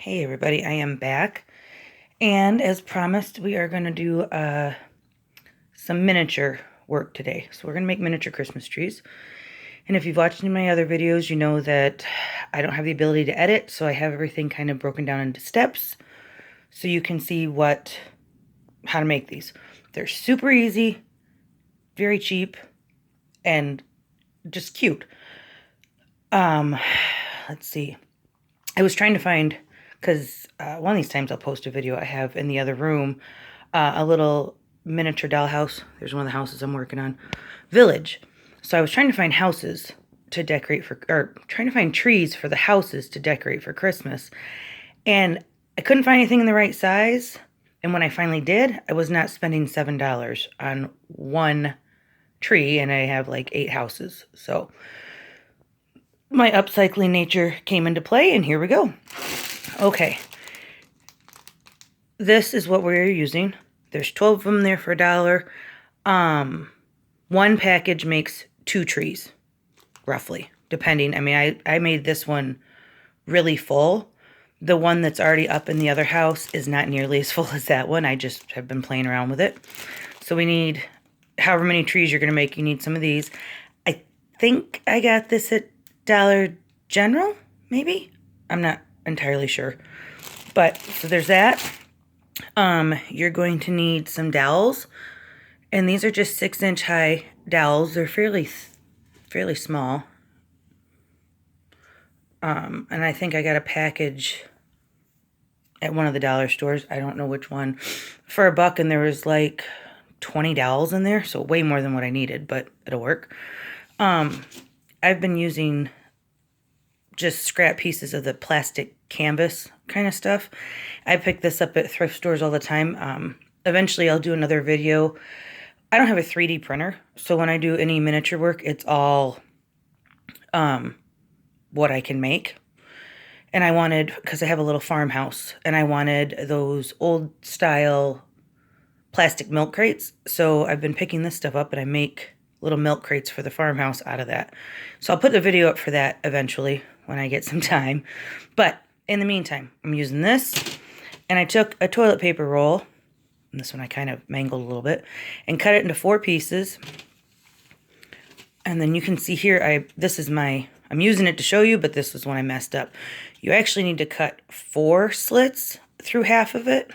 Hey everybody, I am back, and as promised, we are going to do some miniature work today. So we're going to make miniature Christmas trees, and if you've watched any of my other videos, you know that I don't have the ability to edit, so I have everything kind of broken down into steps, so you can see how to make these. They're super easy, very cheap, and just cute. Let's see. I was trying to find, because one of these times I'll post a video I have in the other room, a little miniature dollhouse. There's one of the houses I'm working on. Village. So I was trying to find houses to decorate for, or trying to find trees for the houses to decorate for Christmas. And I couldn't find anything in the right size. And when I finally did, I was not spending $7 on one tree, and I have like 8 houses. So my upcycling nature came into play, and here we go. Okay. This is what we're using. There's 12 of them there for $1. One package makes 2 trees, roughly, depending. I mean, I made this one really full. The one that's already up in the other house is not nearly as full as that one. I just have been playing around with it. So we need, however many trees you're going to make, you need some of these. I think I got this at Dollar General, maybe? I'm not entirely sure. But, so there's that. You're going to need some dowels. And these are just 6-inch high dowels. They're fairly small. And I think I got a package at one of the dollar stores. I don't know which one. For $1, and there was like 20 dowels in there. So way more than what I needed, but it'll work. I've been using just scrap pieces of the plastic canvas kind of stuff. I pick this up at thrift stores all the time. Eventually I'll do another video. I don't have a 3D printer, so when I do any miniature work, it's all what I can make. And I wanted, because I have a little farmhouse, and I wanted those old style plastic milk crates. So I've been picking this stuff up, and I make little milk crates for the farmhouse out of that. So I'll put the video up for that eventually when I get some time. But in the meantime, I'm using this, and I took a toilet paper roll, and this one I kind of mangled a little bit, and cut it into 4 pieces. And then you can see here, I'm using it to show you, but this was when I messed up. You actually need to cut 4 slits through half of it.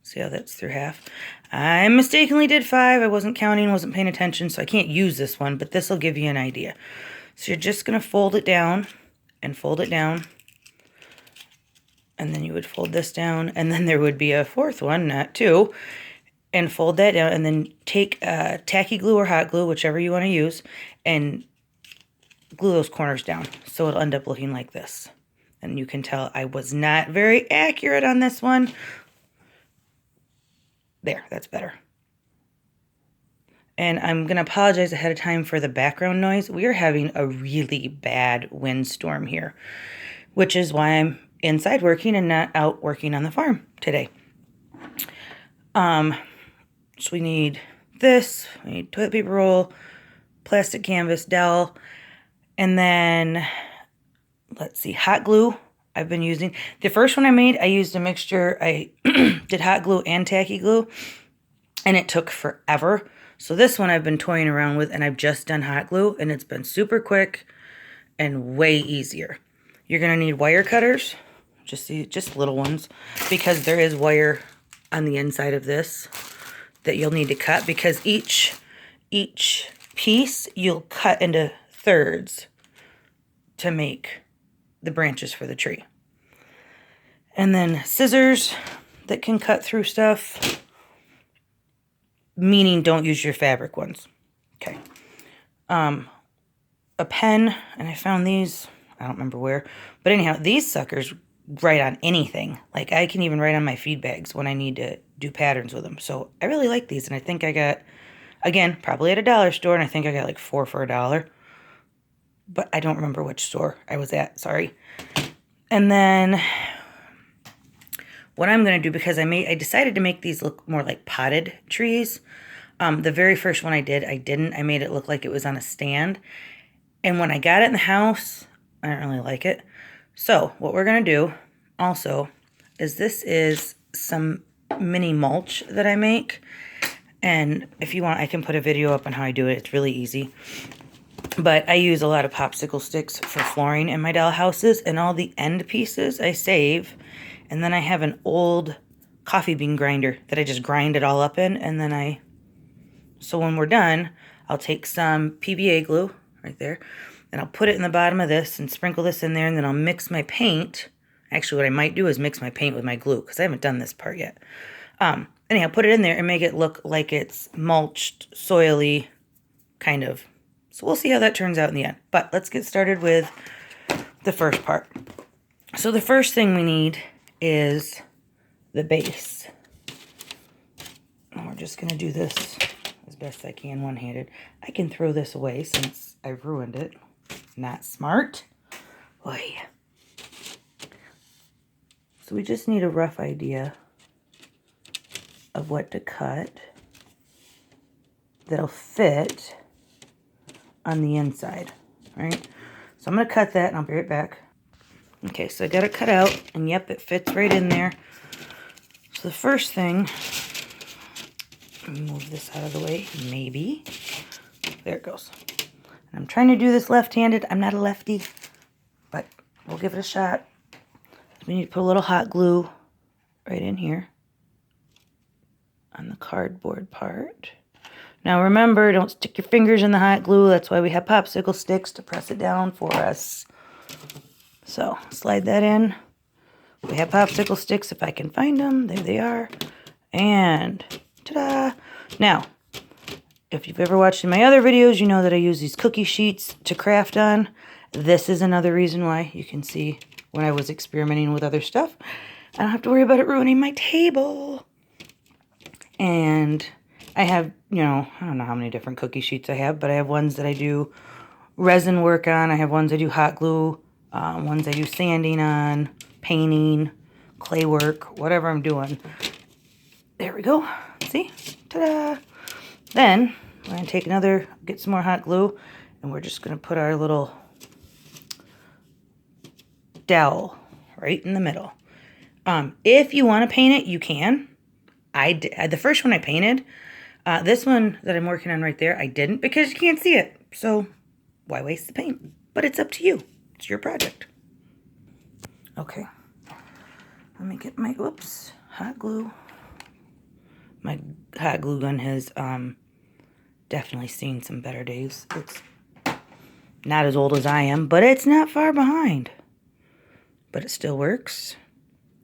See how that's through half? I mistakenly did 5. I wasn't counting, wasn't paying attention, so I can't use this one, but this will give you an idea. So you're just going to fold it down and fold it down. And then you would fold this down, and then there would be a 4th one, not 2, and fold that down, and then take tacky glue or hot glue, whichever you want to use, and glue those corners down. So it'll end up looking like this. And you can tell I was not very accurate on this one. There, that's better. And I'm going to apologize ahead of time for the background noise. We are having a really bad windstorm here, which is why I'm inside working and not out working on the farm today. So we need this, we need toilet paper roll, plastic canvas, dowel, and then, let's see, hot glue I've been using. The first one I made, I used a mixture. I did hot glue and tacky glue, and it took forever. So this one I've been toying around with, and I've just done hot glue, and it's been super quick and way easier. You're going to need wire cutters, just little ones, because there is wire on the inside of this that you'll need to cut, because each piece you'll cut into thirds to make the branches for the tree. And then scissors that can cut through stuff, meaning don't use your fabric ones. Okay. A pen, and I found these, I don't remember where, but anyhow, these suckers write on anything. Like, I can even write on my feed bags when I need to do patterns with them. So I really like these, and I think I got, again, probably at a dollar store, and I think I got like 4 for $1. But I don't remember which store I was at, sorry. And then what I'm going to do, because I decided to make these look more like potted trees. The very first one I didn't. I made it look like it was on a stand. And when I got it in the house, I don't really like it. So what we're going to do also is this is some mini mulch that I make. And if you want, I can put a video up on how I do it. It's really easy. But I use a lot of popsicle sticks for flooring in my doll houses, and all the end pieces I save. And then I have an old coffee bean grinder that I just grind it all up in, and then so when we're done, I'll take some PVA glue right there, and I'll put it in the bottom of this and sprinkle this in there, and then I'll mix my paint. Actually, what I might do is mix my paint with my glue, because I haven't done this part yet. Anyhow, put it in there and make it look like it's mulched, soily, kind of. So we'll see how that turns out in the end. But let's get started with the first part. So the first thing we need is the base. And we're just going to do this as best I can one-handed. I can throw this away since I've ruined it. Not smart. Oy. So we just need a rough idea of what to cut that'll fit on the inside, right? So I'm going to cut that and I'll be right back. Okay, so I got it cut out, and yep, it fits right in there. So the first thing, move this out of the way, maybe. There it goes. And I'm trying to do this left-handed. I'm not a lefty, but we'll give it a shot. We need to put a little hot glue right in here on the cardboard part. Now remember, don't stick your fingers in the hot glue. That's why we have popsicle sticks to press it down for us. So slide that in. We have popsicle sticks if I can find them. There they are. And ta-da! Now, if you've ever watched my other videos, you know that I use these cookie sheets to craft on. This is another reason why. You can see when I was experimenting with other stuff, I don't have to worry about it ruining my table. And I have, I don't know how many different cookie sheets I have, but I have ones that I do resin work on. I have ones I do hot glue, ones I do sanding on, painting, clay work, whatever I'm doing. There we go. See? Ta-da! Then, we're going to get some more hot glue, and we're just going to put our little dowel right in the middle. If you want to paint it, you can. The first one I painted, this one that I'm working on right there, I didn't because you can't see it. So why waste the paint? But it's up to you. It's your project. Okay. Let me get my, hot glue. My hot glue gun has definitely seen some better days. It's not as old as I am, but it's not far behind. But it still works.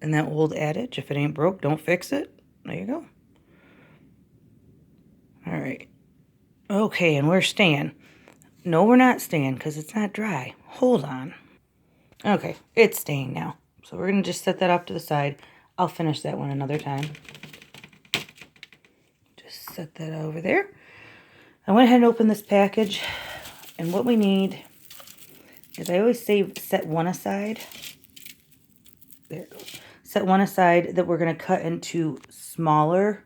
And that old adage, if it ain't broke, don't fix it. There you go. All right. Okay, and we're staying. No, we're not staying because it's not dry. Hold on. Okay, it's staying now. So we're going to just set that off to the side. I'll finish that one another time. Just set that over there. I went ahead and opened this package. And what we need is, I always say set one aside. There it goes. Set one aside that we're going to cut into smaller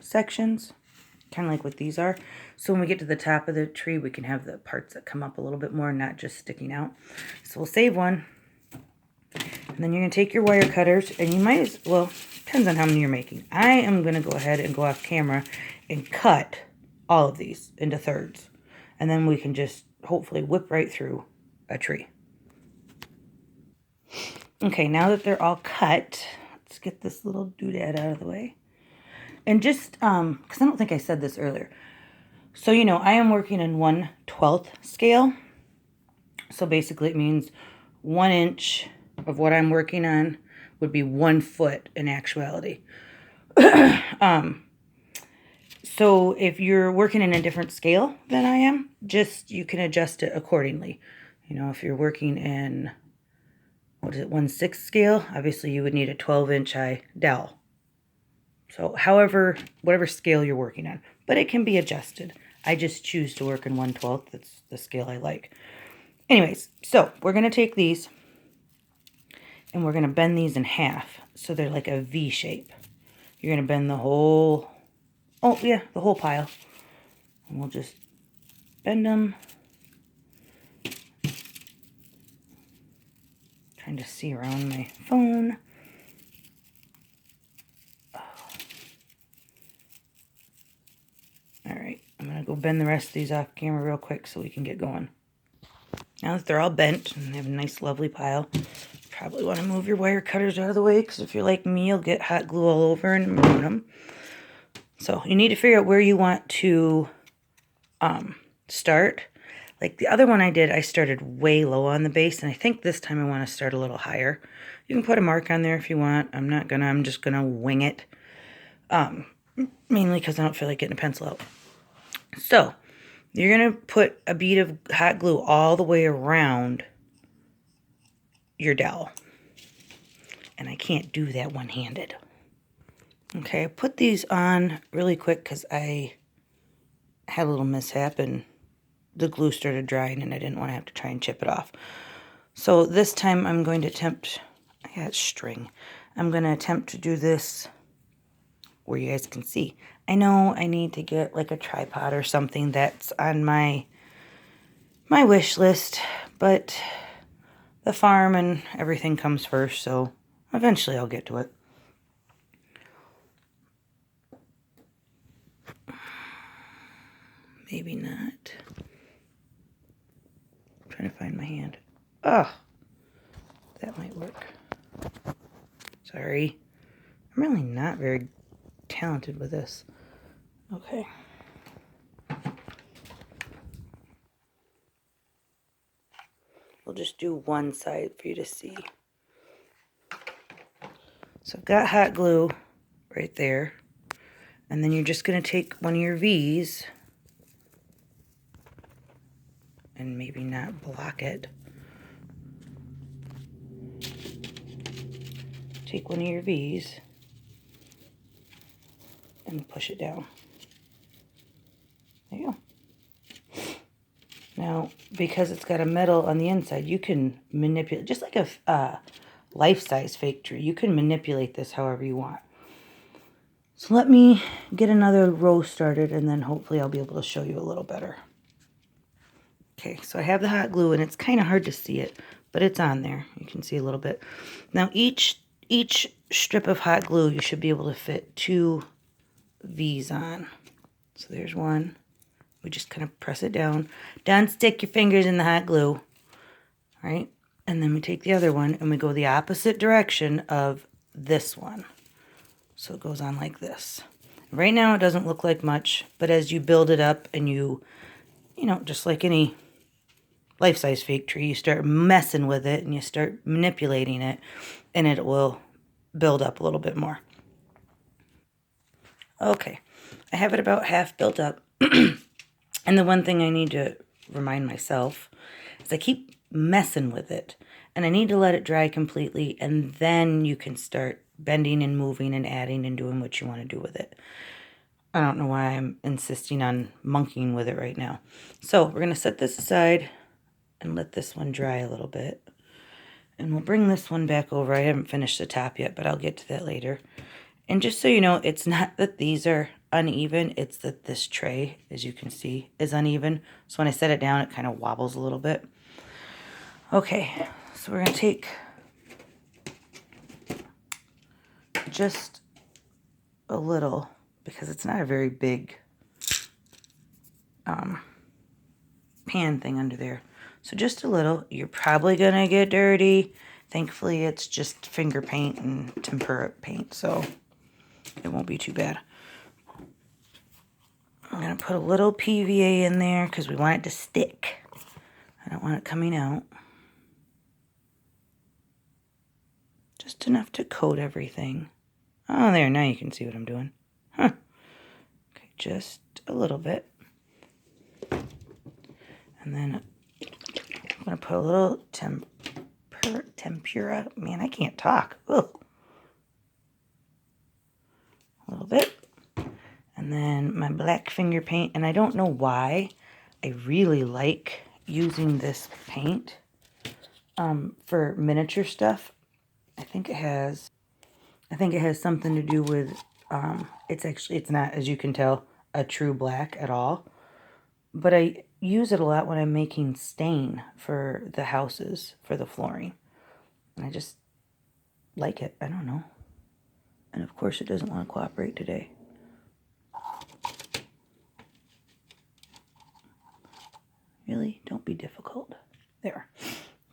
sections, kind of like what these are. So when we get to the top of the tree, we can have the parts that come up a little bit more, not just sticking out. So we'll save one. And then you're going to take your wire cutters, and you might as well, depends on how many you're making. I am going to go ahead and go off camera and cut all of these into thirds. And then we can just hopefully whip right through a tree. Okay, now that they're all cut, let's get this little doodad out of the way. And just, because I don't think I said this earlier. So, I am working in 1/12 scale. So basically it means 1 inch of what I'm working on would be 1 foot in actuality. So if you're working in a different scale than I am, you can adjust it accordingly. If you're working in, 1/6 scale, obviously you would need a 12-inch high dowel. So whatever scale you're working on, but it can be adjusted. I just choose to work in 1/12. That's the scale I like. Anyways, so we're going to take these and we're going to bend these in half. So they're like a V shape. You're going to bend the whole pile. And we'll just bend them. Trying to see around my phone. bend the rest of these off camera real quick so we can get going. Now that they're all bent and they have a nice lovely pile, probably want to move your wire cutters out of the way, because if you're like me, you'll get hot glue all over and ruin them. So you need to figure out where you want to start. Like the other one I did, I started way low on the base, and I think this time I want to start a little higher. You can put a mark on there if you want. I'm just gonna wing it. Mainly because I don't feel like getting a pencil out. So you're gonna put a bead of hot glue all the way around your dowel. And I can't do that one-handed. Okay, I put these on really quick because I had a little mishap and the glue started drying and I didn't want to have to try and chip it off. So this time I'm going to attempt, I got string. I'm going to attempt to do this where you guys can see. I know I need to get like a tripod or something that's on my wish list, but the farm and everything comes first, so eventually I'll get to it. Maybe not. I'm trying to find my hand. Oh, that might work. Sorry. I'm really not very talented with this. Okay. We'll just do one side for you to see. So I've got hot glue right there. And then you're just going to take one of your V's and maybe not block it. Take one of your V's and push it down. There you go. Now, because it's got a metal on the inside, you can manipulate, just like a life-size fake tree, you can manipulate this however you want. So let me get another row started, and then hopefully I'll be able to show you a little better. Okay, so I have the hot glue, and it's kind of hard to see it, but it's on there. You can see a little bit. Now, each strip of hot glue, you should be able to fit 2 V's on. So there's one. We just kind of press it down. Don't stick your fingers in the hot glue. Right? And then we take the other one, and we go the opposite direction of this one. So it goes on like this. Right now it doesn't look like much, but as you build it up and you know, just like any life-size fake tree, you start messing with it and you start manipulating it, and it will build up a little bit more. Okay, I have it about half built up. And the one thing I need to remind myself is I keep messing with it, and I need to let it dry completely, and then you can start bending and moving and adding and doing what you want to do with it. I don't know why I'm insisting on monkeying with it right now. So we're going to set this aside and let this one dry a little bit. And we'll bring this one back over. I haven't finished the top yet, but I'll get to that later. And just so you know, it's not that these are uneven. It's that this tray, as you can see, is uneven. So when I set it down, it kind of wobbles a little bit. Okay, so we're going to take just a little, because it's not a very big pan thing under there. So just a little. You're probably going to get dirty. Thankfully, it's just finger paint and tempera paint, so it won't be too bad. I'm going to put a little PVA in there because we want it to stick. I don't want it coming out. Just enough to coat everything. Oh, there, now you can see what I'm doing. Huh. Okay, just a little bit. And then I'm going to put a little tempera. Man, I can't talk. Ugh. A little bit. And then my black finger paint. And I don't know why I really like using this paint for miniature stuff. I think it has something to do with, it's not, as you can tell, a true black at all. But I use it a lot when I'm making stain for the houses, for the flooring. And I just like it. I don't know. And of course it doesn't want to cooperate today. Really? Don't be difficult. There.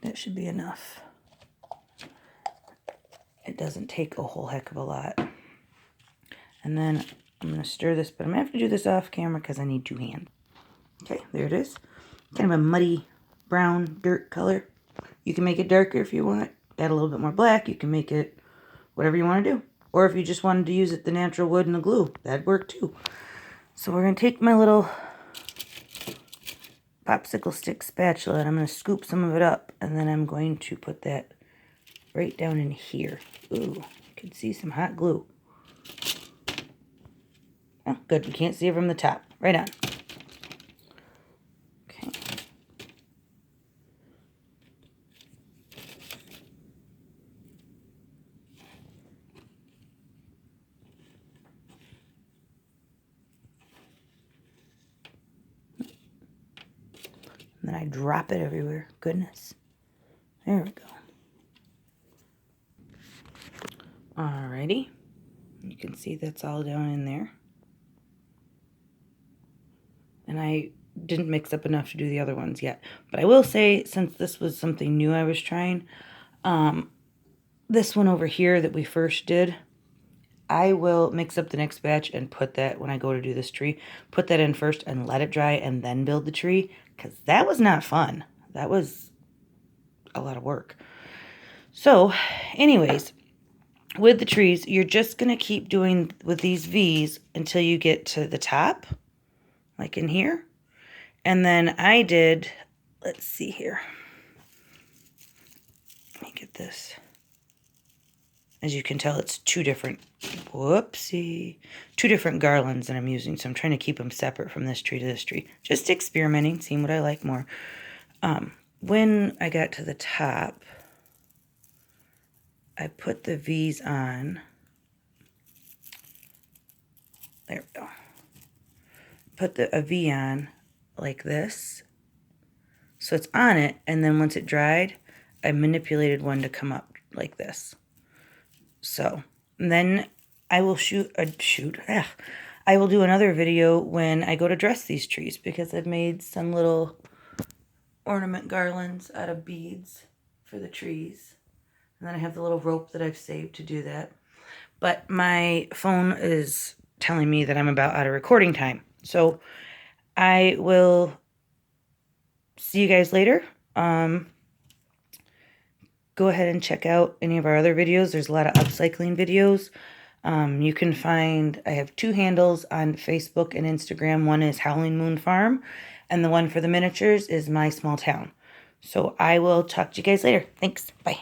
That should be enough. It doesn't take a whole heck of a lot. And then I'm going to stir this, but I'm going to have to do this off camera because I need 2 hands. Okay, there it is. Kind of a muddy brown dirt color. You can make it darker if you want. Add a little bit more black. You can make it whatever you want to do. Or if you just wanted to use it the natural wood and the glue, that'd work too. So we're going to take my little popsicle stick spatula and I'm going to scoop some of it up. And then I'm going to put that right down in here. Ooh, you can see some hot glue. Oh, good. You can't see it from the top. Right on. Okay. And then I drop it everywhere. Goodness. There we go. Alrighty. You can see that's all down in there. And I didn't mix up enough to do the other ones yet. But I will say, since this was something new I was trying, this one over here that we first did, I will mix up the next batch and put that, when I go to do this tree, put that in first and let it dry and then build the tree. Because that was not fun. That was a lot of work. So, anyways, with the trees, you're just going to keep doing with these V's until you get to the top. Like in here. And then I did, let's see here. Let me get this. As you can tell, it's 2 different, whoopsie, 2 different garlands that I'm using. So I'm trying to keep them separate from this tree to this tree. Just experimenting, seeing what I like more. When I got to the top, I put the V's on. There we go. Put a V on like this. So it's on it, and then once it dried, I manipulated one to come up like this. So, and then I will I will do another video when I go to dress these trees because I've made some little ornament garlands out of beads for the trees. And then I have the little rope that I've saved to do that. But my phone is telling me that I'm about out of recording time. So I will see you guys later. Go ahead and check out any of our other videos. There's a lot of upcycling videos. You can find, I have 2 handles on Facebook and Instagram. One is Howling Moon Farm, and the one for the miniatures is My Small Town. So I will talk to you guys later. Thanks. Bye.